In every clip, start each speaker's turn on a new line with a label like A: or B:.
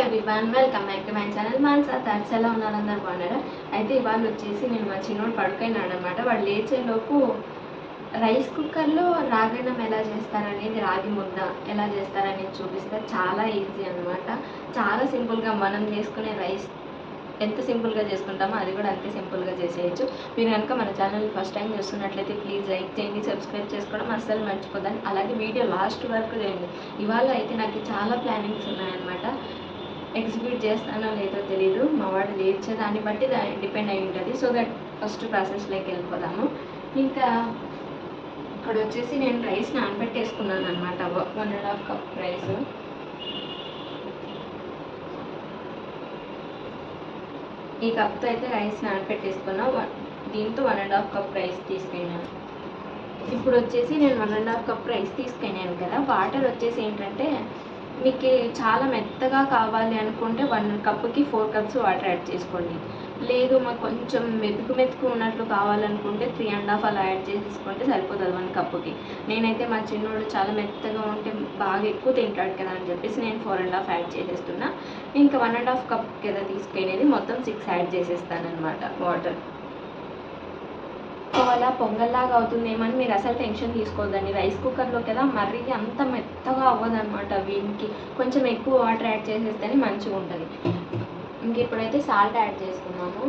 A: Everyone, welcome back to my channel Mansa thoughts. ఎలా ఉన్నారు? అందరు బాగున్నారా? అయితే ఇవాళ వచ్చేసి నేను మా చిన్నోడు పడుకున్నాడు అనమాట. వాడు లేచేలోపు రైస్ కుక్కర్లో రాగన్నం ఎలా చేస్తారనేది, రాగి ముద్ద ఎలా చేస్తారనేది చూపిస్తే చాలా ఈజీ అనమాట. చాలా సింపుల్గా మనం చేసుకునే రైస్ ఎంత సింపుల్గా చేసుకుంటామో అది కూడా అంతే సింపుల్గా చేసేయచ్చు. మీరు కనుక మన ఛానల్ ఫస్ట్ టైం చూస్తున్నట్లయితే ప్లీజ్ లైక్ చేయండి, సబ్స్క్రైబ్ చేసుకోవడం అస్సలు మర్చిపోదండి. అలాగే వీడియో లాస్ట్ వరకు చేయండి. ఇవాళ అయితే నాకు చాలా ప్లానింగ్స్ ఉన్నాయన్నమాట. ఎగ్జిక్యూట్ చేస్తానో లేదో తెలీదు, మా వాడు లేచే దాన్ని బట్టి డిపెండ్ అయి ఉంటుంది. సో దట్ ఫస్ట్ ప్రాసెస్లోకి వెళ్ళిపోదాము. ఇంకా ఇక్కడ వచ్చేసి నేను రైస్ నానబెట్టేసుకున్నాను అనమాట. 1.5 కప్ రైస్. ఈ కప్తో అయితే రైస్ నానబెట్టేసుకున్నా. దీంతో 1.5 కప్ రైస్ తీసుకున్నాను. ఇప్పుడు వచ్చేసి నేను 1.5 కప్ రైస్ తీసుకున్నాను కదా. వాటర్ వచ్చేసి ఏంటంటే మీకు చాలా మెత్తగా కావాలి అనుకుంటే 1 కప్కి 4 కప్స్ వాటర్ యాడ్ చేసుకోండి. లేదు మాకు కొంచెం మెతుకు ఉన్నట్లు కావాలనుకుంటే 3.5 అలా యాడ్ చేసుకుంటే సరిపోతుంది 1 కప్కి. నేనైతే మా చిన్నోడు చాలా మెత్తగా ఉంటే బాగా ఎక్కువ తింటాడు కదా అని చెప్పేసి నేను 4.5 యాడ్ చేసేస్తున్నా. ఇంకా 1.5 కప్ కదా తీసుకునేది, మొత్తం 6 యాడ్ చేసేస్తాను అనమాట వాటర్. అలా పొంగల్లాగా అవుతుందేమని మీరు అసలు టెన్షన్ తీసుకోవద్దండి. రైస్ కుక్కర్లో కదా మరీ అంత మెత్తగా అవ్వదన్నమాట. వీనికి కొంచెం ఎక్కువ వాటర్ యాడ్ చేసేస్తేనే మంచిగా ఉంటుంది. ఇంక ఇప్పుడైతే సాల్ట్ యాడ్ చేసుకున్నాము.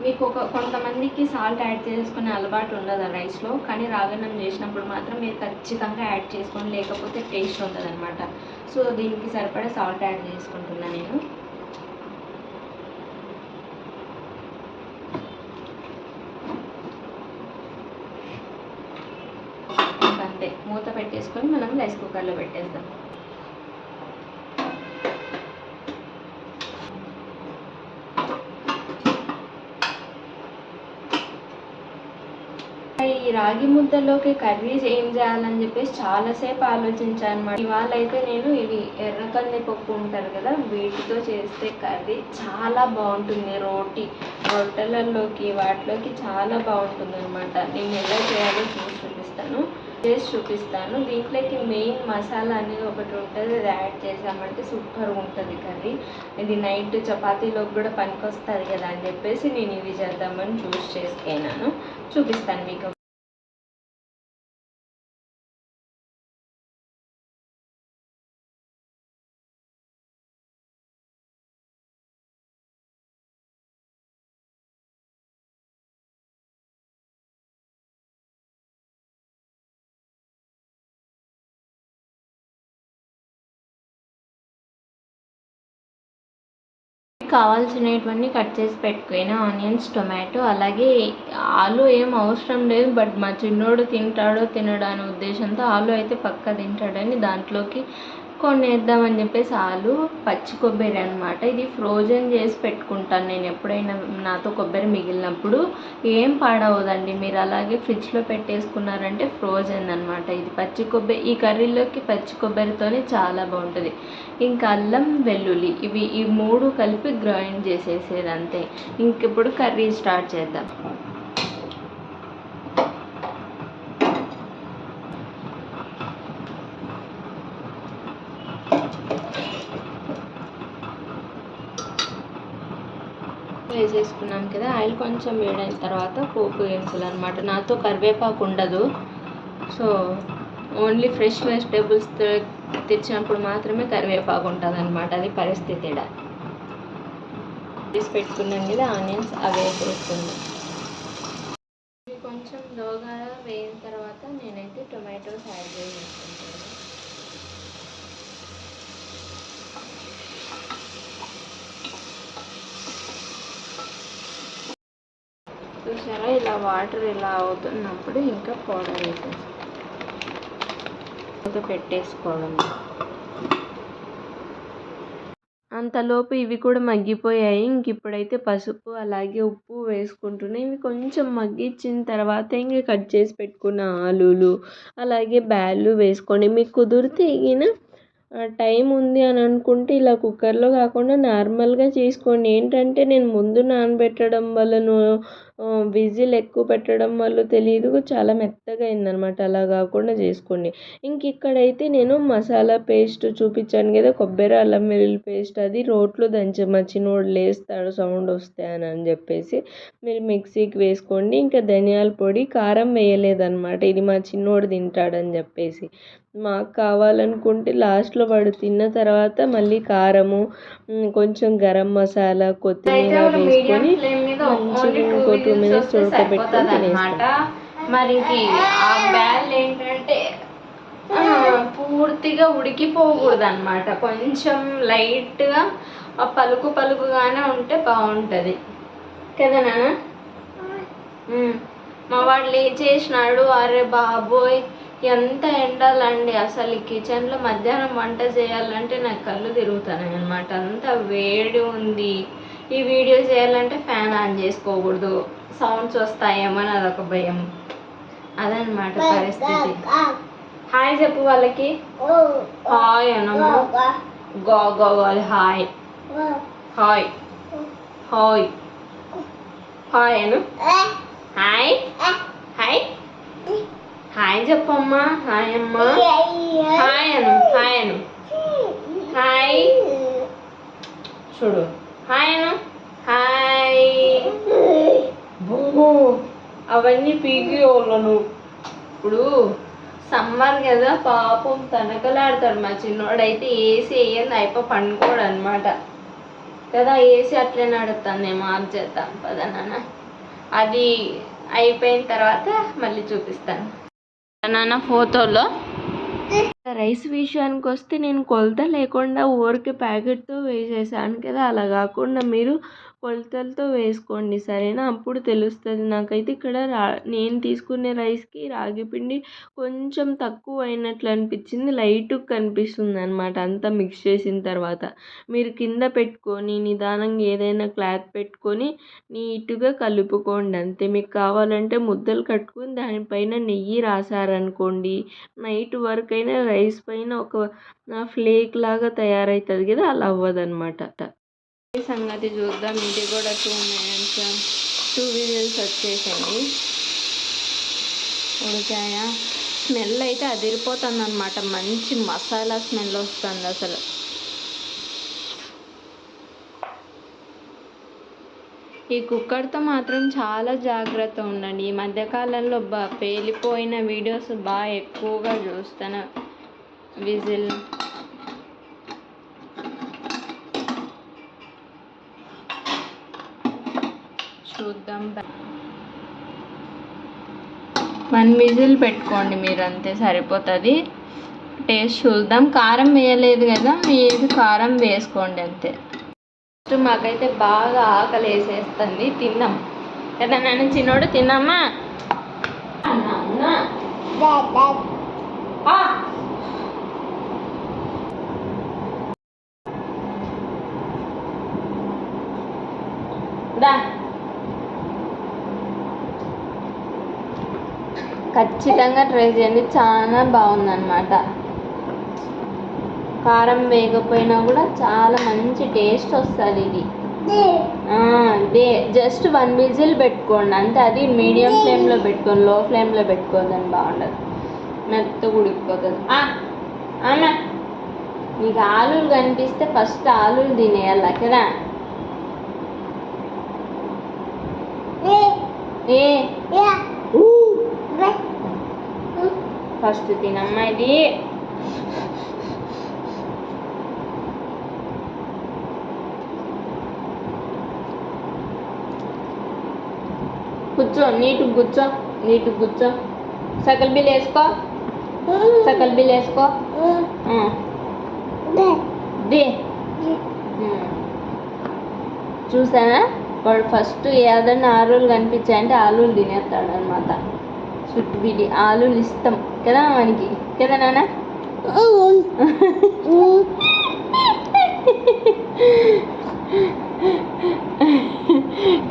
A: మీకు కొంతమందికి సాల్ట్ యాడ్ చేసుకునే అలవాటు ఉండదు ఆ రైస్లో, కానీ రాగన్నం చేసినప్పుడు మాత్రం మీరు ఖచ్చితంగా యాడ్ చేసుకోండి, లేకపోతే టేస్ట్ ఉండదు అనమాట. సో దీనికి సరిపడా సాల్ట్ యాడ్ చేసుకుంటున్నాను నేను. అంతే, మూత పెట్టేసుకొని మనం రైస్ కుక్కర్లో పెట్టేద్దాం. ఈ రాగి ముద్దలోకి కర్రీస్ ఏం చేయాలని చెప్పేసి చాలాసేపు ఆలోచించాను అనమాట. ఇవాళ అయితే నేను ఇవి ఎర్రకంది పప్పు ఉంటారు కదా, వీటితో చేస్తే కర్రీ చాలా బాగుంటుంది. రొట్టెలలోకి వాటిలోకి చాలా బాగుంటుంది అనమాట. నేను ఎలా చేయాలో చేసి చూపిస్తాను. దీంట్లోకి మెయిన్ మసాలా అనేది ఒకటి ఉంటుంది, అది యాడ్ చేసామంటే సూపర్గా ఉంటుంది కర్రీ. ఇది నైట్ చపాతీలోకి కూడా పనికొస్తుంది కదా అని చెప్పేసి నేను ఇది చేద్దామని చేసుకున్నాను. చూపిస్తాను మీకు. కావాల్సినవన్నీ కట్ చేసి పెట్టుకుని ఆనియన్స్, టొమాటో, అలాగే ఆలు ఏం అవసరం లేదు, బట్ మా చిన్నోడు తింటాడో తినడా అనే ఉద్దేశంతో ఆలు అయితే పక్కా తింటాడని దాంట్లోకి కొన్ని వేద్దామని చెప్పేసి ఆలు, పచ్చి కొబ్బరి అనమాట. ఇది ఫ్రోజన్ చేసి పెట్టుకుంటాను నేను ఎప్పుడైనా నాతో కొబ్బరి మిగిలినప్పుడు. ఏం పాడవదండి, మీరు అలాగే ఫ్రిడ్జ్లో పెట్టేసుకున్నారంటే ఫ్రోజన్ అనమాట. ఇది పచ్చి కొబ్బరి, ఈ కర్రీలోకి పచ్చి కొబ్బరితోనే చాలా బాగుంటుంది. ఇంకా అల్లం, వెల్లుల్లి ఈ 3 కలిపి గ్రైండ్ చేసేసేది అంతే. ఇంక ఇప్పుడు కర్రీ స్టార్ట్ చేద్దాం. వేసేసుకున్నాం కదా. ఆయిల్ కొంచెం వేడైన తర్వాత పోపు దినుసులు అనమాట. నాతో కరివేపాకు ఉండదు, సో ఓన్లీ ఫ్రెష్ వెజిటేబుల్స్ తెచ్చినప్పుడు మాత్రమే కరివేపాకు ఉంటుంది అనమాట. అది పరిస్థితి. తీసి పెట్టుకున్నాం కదా ఆనియన్స్, అవి వేసేసుకున్నాం. కొంచెం లోగా వేయిన తర్వాత నేనైతే టొమాటోస్ యాడ్ చేసుకుంటాను. చూసారా, ఇలా వాటర్ ఇలా అవుతున్నప్పుడు ఇంకా పౌడర్ వేసేసి పెట్టేసుకోవడం. అంతలోపు ఇవి కూడా మగ్గిపోయాయి. ఇంక ఇప్పుడైతే పసుపు అలాగే ఉప్పు వేసుకుంటున్నాయి. ఇవి కొంచెం మగ్గించిన తర్వాత ఇంక కట్ చేసి పెట్టుకున్న ఆలులు అలాగే బ్యాళ్ళు వేసుకోండి. మీకు కుదిరితే
B: టైం ఉంది అని అనుకుంటే ఇలా కుక్కర్లో కాకుండా నార్మల్గా చేసుకోండి. ఏంటంటే నేను ముందు నానబెట్టడం వల్లనో విజిల్ ఎక్కువ పెట్టడం వల్ల తెలీదు చాలా మెత్తగా అయిందనమాట. అలా కాకుండా చేసుకోండి. ఇంక ఇక్కడైతే నేను మసాలా పేస్ట్ చూపించాను కదా, కొబ్బరి అల్లం వెల్లుల్లి పేస్ట్, అది రోట్లో దంచే మా చిన్నోడు లేస్తాడు సౌండ్ వస్తాయని చెప్పేసి మీరు మిక్సీకి వేసుకోండి. ఇంకా ధనియాల పొడి, కారం వేయలేదన్నమాట, ఇది మా చిన్నోడు తింటాడని చెప్పేసి. మాకు కావాలనుకుంటే లాస్ట్లో వాడు తిన్న తర్వాత మళ్ళీ కారము, కొంచెం గరం మసాలా, కొత్తిమీర వేసుకొని మంచిగా ఇంకో 2 minutes ఉడకబెట్టుకొని
A: అనమాట. మరి ఆ బ్యాల్ ఏంటంటే పూర్తిగా ఉడికిపోకూడదు అనమాట, కొంచెం లైట్గా పలుకుగానే ఉంటే బాగుంటుంది కదా నాన్న. మా వాడు లేచేసినాడు. అరే బాబోయ్ ఎంత ఎండాలండి అసలు. ఈ కిచెన్లో మధ్యాహ్నం వంట చేయాలంటే నాకు కళ్ళు తిరుగుతున్నాయి అనమాట, అంత వేడి ఉంది. ఈ వీడియో చేయాలంటే ఫ్యాన్ ఆన్ చేసుకోకూడదు, సౌండ్స్ వస్తాయేమో అని అదొక భయం. అదనమాట పరిస్థితి. హాయ్ చెప్పు వాళ్ళకి. హాయ్ అనమ్మా. గోవాలి. హాయ్ హాయ్ హాయ్ హాయ్ అను. హాయ్ హాయ్ హాయ్ చెప్పమ్మా. హాయ్ అమ్మా. హాయ్ అను. హాయ్ అను. హాయ్ చూడు. హాయ్ అను. హాయ్. అవన్నీ పీకి వాళ్ళను. ఇప్పుడు సమ్మర్ కదా పాపం తనకలాడతాడు మా చిన్నోడైతే. ఏసీ వేయంది పండుకోడు అనమాట కదా. ఏసీ అట్లే నడుస్తాను, నేను ఆఫ్ చేస్తాను పదా నాన్న. అది అయిపోయిన తర్వాత మళ్ళీ చూపిస్తాను నాన్న ఫోటోలో. రైస్ విషయానికి వస్తే నేను కొలత లేకుండా ఊరికి ప్యాకెట్తో వేసేసాను కదా, అలా కాకుండా మీరు కొలతలతో వేసుకోండి సరేనా, అప్పుడు తెలుస్తుంది. నాకైతే ఇక్కడ నేను తీసుకునే రైస్కి రాగి పిండి కొంచెం తక్కువ అయినట్లు అనిపించింది, లైట్గా కనిపిస్తుంది అనమాట అంతా మిక్స్ చేసిన తర్వాత. మీరు కింద పెట్టుకొని నిదానంగా ఏదైనా క్లాత్ పెట్టుకొని నీట్గా కలుపుకోండి అంతే. మీకు కావాలంటే ముద్దలు కట్టుకొని దానిపైన నెయ్యి రాసారనుకోండి, నైట్ వరకు అయినా రైస్ పైన ఒక ఫ్లేక్ లాగా తయారవుతుంది కదా, అలా అవ్వదన్నమాట. ఈ సంగతి చూద్దాం. ఇది కూడా 2 minutes 2 విజిల్స్ వచ్చేసాయి, ఉడికాయా. స్మెల్ అయితే అదిరిపోతుంది అనమాట, మంచి మసాలా స్మెల్ వస్తుంది అసలు. ఈ కుక్కర్తో మాత్రం చాలా జాగ్రత్త ఉండండి. ఈ మధ్యకాలంలో పేలిపోయిన వీడియోస్ బాగా ఎక్కువగా చూస్తాను. విజిల్ చూద్దాం. 1 విజిల్ పెట్టుకోండి మీరు అంతే సరిపోతుంది. టేస్ట్ చూద్దాం. కారం వేయలేదు కదా, మీరు కారం వేసుకోండి అంతే. మాకైతే బాగా ఆకలి వేసేస్తుంది, తిన్నాం కదా నాన్న. చిన్నోడు తిన్నామా. ఖచ్చితంగా ట్రై చేయండి, చాలా బాగుందన్నమాట. కారం వేయకపోయినా కూడా చాలా మంచి టేస్ట్ వస్తుంది ఇది. జస్ట్ 1 విజిల్ పెట్టుకోండి అంతే. అది మీడియం ఫ్లేమ్లో పెట్టుకోండి, లో ఫ్లేమ్లో పెట్టుకోదని బాగుండదు, మెత్తగా ఉడికిపోతుంది. అన్నా నీకు ఆలులు కనిపిస్తే ఫస్ట్ ఆలులు తినేయాల కదా. ఫస్ట్ తినమ్మా ఇది. కూర్చో, నీట్గా కూర్చో. సకల్ బిల్ వేసుకో, దే. చూసానా, వాడు ఫస్ట్ ఏదన్నా ఆలులు కనిపించాయంటే ఆలులు తినేస్తాడు అనమాట. చుట్టుబిడి ఆలులు ఇష్టం కదా మనకి, కదా నాన్న.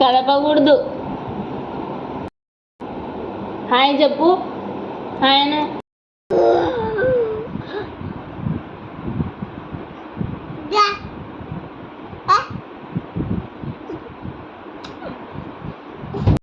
A: కలపకూడదు. హాయ్ చెప్పు. హాయ్ అన్న.